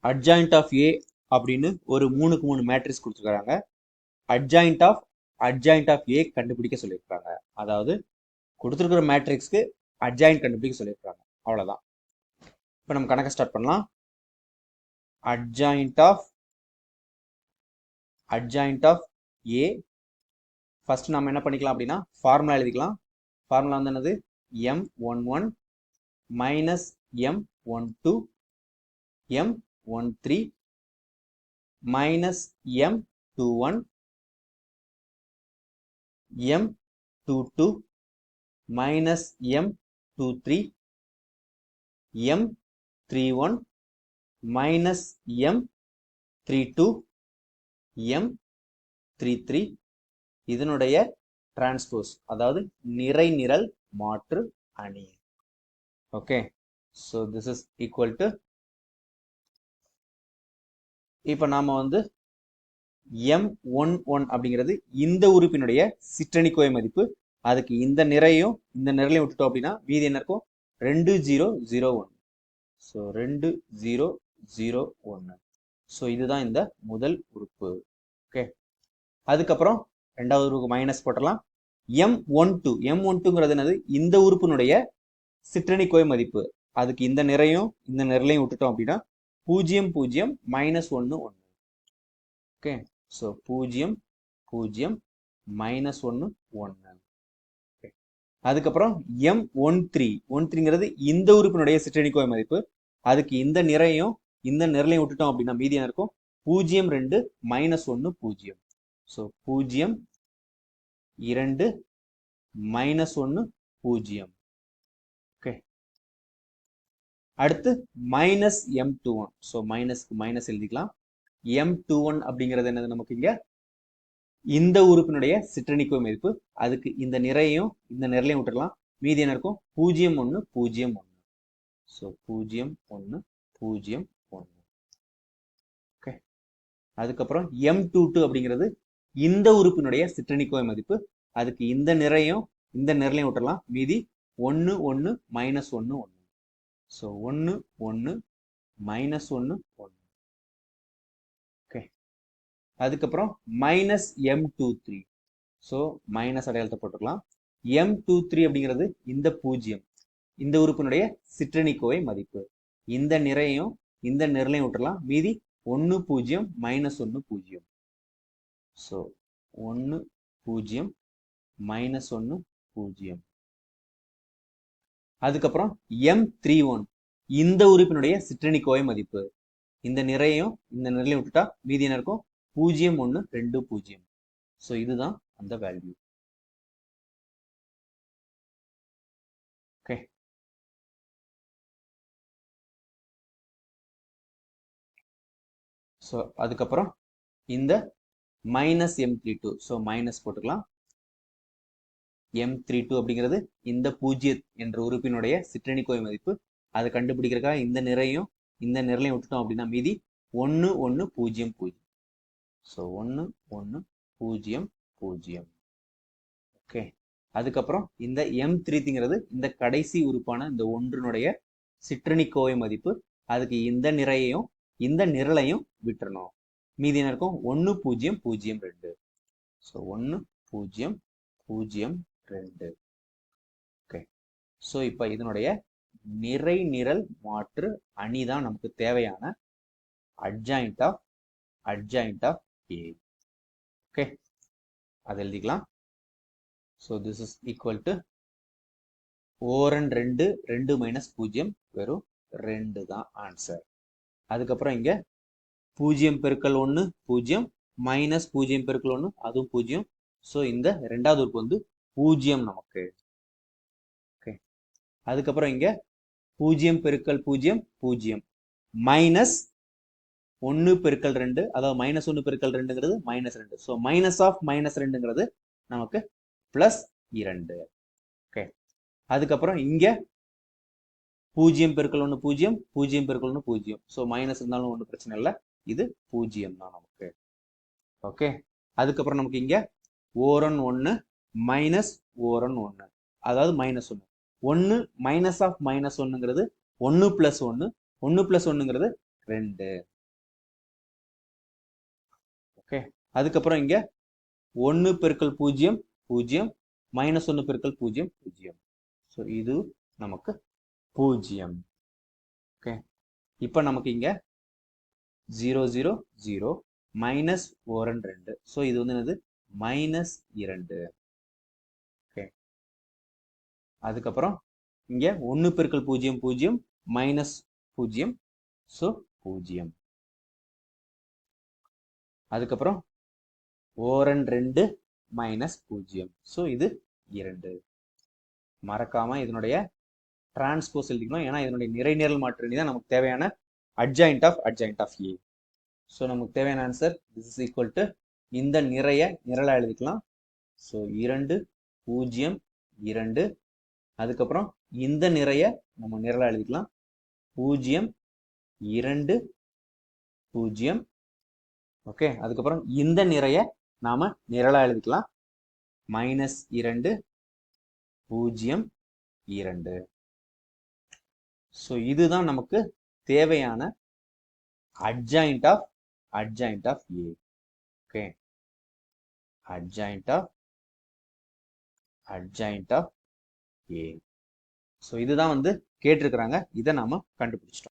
Adjoint of ஏ அப்படின்னு ஒரு 3க்கு 3 matrix கொடுத்துருக்காங்க. அட்ஜாயிண்ட் ஆஃப் ஏ கண்டுபிடிக்க சொல்லியிருக்காங்க. அதாவது கொடுத்துருக்கிற மேட்ரிக்ஸ்க்கு அட்ஜாயிண்ட் கண்டுபிடிக்க சொல்லியிருக்காங்க. அவ்வளோதான். இப்போ நம்ம கணக்கை ஸ்டார்ட் பண்ணலாம். அட்ஜாயிண்ட் ஆஃப் ஏ ஃபர்ஸ்ட் நம்ம என்ன பண்ணிக்கலாம் அப்படின்னா ஃபார்முலா எழுதிக்கலாம். ஃபார்முலா வந்து என்னது? M11 minus M12 M13 minus M21 M22 minus M23 M31 minus M32 M33 இதனுடைய டிரான்ஸ்போஸ், அதாவது நிறை நிரல் மாற்று அணி. Okay, so this is equal to, இப்போ நாம வந்து M11 அப்படிங்கிறது இந்த உறுப்பினுடைய சிற்றணிக்கோவை மதிப்பு. அதுக்கு இந்த நிறையும் இந்த நிரலையும் விட்டுட்டோம் அப்படின்னா மீதி என்ன இருக்கும்? 2001. ஸோ 2001. ஸோ இதுதான் இந்த முதல் உறுப்பு. ஓகே, அதுக்கப்புறம் ரெண்டாவது உறுப்பு மைனஸ் போட்டலாம். M12ங்கிறது என்னது? இந்த உறுப்பினுடைய சிற்றணிக்கோவை மதிப்பு. அதுக்கு இந்த நிறையும் இந்த நிரலையும் விட்டுட்டோம் அப்படின்னா 0 0 மைனஸ் 1 1. Okay, so 0 0 minus 1 1. அதுக்கப்புறம் M13ங்கிறது இந்த உறுப்பினுடைய சிற்றணிக்கோவை மதிப்பு. அதுக்கு இந்த நிறையும் இந்த நிரலையும் விட்டுட்டோம் அப்படின்னா மீதி என்ன இருக்கும்? 0 2 மைனஸ் 1 0. So 0 2 minus 1 0. ஓகே, அடுத்து மைனஸ் M21. ஸோ மைனஸ்க்கு மைனஸ் எழுதிக்கலாம். M21 அப்படிங்கிறது என்னது? நமக்கு இங்க இந்த உறுப்பினுடைய சிற்றணிக்கோவை மதிப்பு. அதுக்கு இந்த நிறையும் இந்த நிரலையும் விட்டுடலாம். மீதி என்ன இருக்கும்? 0 1 0 1. ஸோ 0 1 0 1. ஓகே, அதுக்கப்புறம் M22 அப்படிங்கிறது இந்த உறுப்பினுடைய சிற்றணிக்கோவை மதிப்பு. அதுக்கு இந்த நிறையும் இந்த நிரலையும் விட்டுடலாம். மீதி 1 1 மைனஸ் 1 1. So 1 1 minus 1 1. ஓகே, அதுக்கப்புறம் மைனஸ் M23. ஸோ மைனஸ் அடையாளத்தை போட்டுக்கலாம். M23 அப்படிங்கிறது இந்த 0 இந்த உறுப்பினுடைய சிற்றணிக்கோவை மதிப்பு. இந்த நிறையும் இந்த நிரலையும் விட்டுடலாம். மீதி 1 0 மைனஸ் 1 0. So 1 0 minus 1 0. அதுக்கப்புறம் M31 இந்த உறுப்பினுடைய சிற்றணிக்கோவை மதிப்பு. இந்த நிறையும் இந்த நிரலையும் விட்டுட்டா மீதி என்ன இருக்கும்? 0 1 2 0. ஸோ இதுதான் அந்த வேல்யூ. ஓகே, ஸோ அதுக்கப்புறம் இந்த மைனஸ் M32. ஸோ மைனஸ் போட்டுக்கலாம். M32 அப்படிங்கிறது இந்த 0 என்ற உறுப்பினுடைய சிற்றணிக்கோவை மதிப்பு. அதை கண்டுபிடிக்கிறதுக்காக இந்த நிறையும் இந்த நிரலையும் விட்டுட்டோம் அப்படின்னா மீதி 1 1 0 0. ஸோ 1 1 0 0. ஓகே, அதுக்கப்புறம் இந்த M33ங்கிறது இந்த கடைசி உறுப்பான இந்த ஒன்றினுடைய சிற்றணிக்கோவை மதிப்பு. அதுக்கு இந்த நிறையையும் இந்த நிரலையும் விட்டுறணும். மீதி என்ன இருக்கும்? 1 0 0 2. ஸோ 1 0 0 2. ஓகே, ஸோ இப்போ இதனுடைய நிறை நிரல் மாற்று அணி தான் நமக்கு தேவையான அட்ஜாயிண்ட் ஆஃப் ஏ. ஓகே, அதை எழுதிக்கலாம். So this is equal to ஓரன் 2 2 மைனஸ் 0 வெறும் 2 தான் ஆன்சர். அதுக்கப்புறம் இங்க 0 பெருக்கல் 1 0 மைனஸ் 0 பெருக்கல் 1 அதுவும் 0. ஸோ இந்த ரெண்டாவது உறுப்பு வந்து 0 நமக்கு. ஓகே, அதுக்கப்புறம் இங்க 0 பெருக்கல் 0 0 மைனஸ் 1 பெருக்கல் 2, அதாவது மைனஸ் 1 பெருக்கல் 2ங்கிறது minus 2. So minus of minus 2ங்கிறது நமக்கு பிளஸ் 2. ஓகே, அதுக்கப்புறம் இங்க 0 பெருக்கல் 1 0 0 பெருக்கல் 1 0. ஸோ மைனஸ் இருந்தாலும் ஒன்றும் பிரச்சனை இல்லை, இது 0 தான் நமக்கு. ஓகே, அதுக்கப்புறம் நமக்கு இங்க ஓரன் 1 மைனஸ் ஓரன் 1, அதாவது மைனஸ் 1. 1 மைனஸ் ஆஃப் மைனஸ் 1ங்கிறது 1 பிளஸ் 1, 1 பிளஸ் 1ங்கிறது 2. அதுக்கப்புறம் இங்க 1 பெருக்கல் 0 0 மைனஸ் 1 பெருக்கல் 0 0. ஸோ இது நமக்கு 0. ஓகே, இப்போ நமக்கு இங்க 0 0 0 மைனஸ் 1 2. ஸோ இது வந்து என்னது மைனஸ் 2. ஓகே, அதுக்கப்புறம் இங்க 1 பெருக்கல் 0 0 மைனஸ் 0. ஸோ 0. அதுக்கப்புறம் 1 2 மைனஸ் 0. ஸோ இது 2. மறக்காம இதனுடைய டிரான்ஸ்போஸ் எழுதிக்கணும், ஏன்னா இதனுடைய நிறைநிரல் மாற்றணி தான் நமக்கு தேவையான அட்ஜாயிண்ட் ஆஃப் ஏ. ஸோ நமக்கு தேவையான answer this is equal to இந்த நிறைய நிரலா எழுதிக்கலாம். ஸோ 2 0 2. அதுக்கப்புறம் இந்த நிறைய நம்ம நிரலா எழுதிக்கலாம் 0 2 0. ஓகே, அதுக்கப்புறம் இந்த நிறைய நாம நிரலா எழுதிக்கலாம் மைனஸ் 2 0 2. ஸோ இதுதான் நமக்கு தேவையான adjoint of a. Okay, adjoint of a. So இதுதான் வந்து கேட்டிருக்கிறாங்க, இதை நாம கண்டுபிடிச்சிட்டோம்.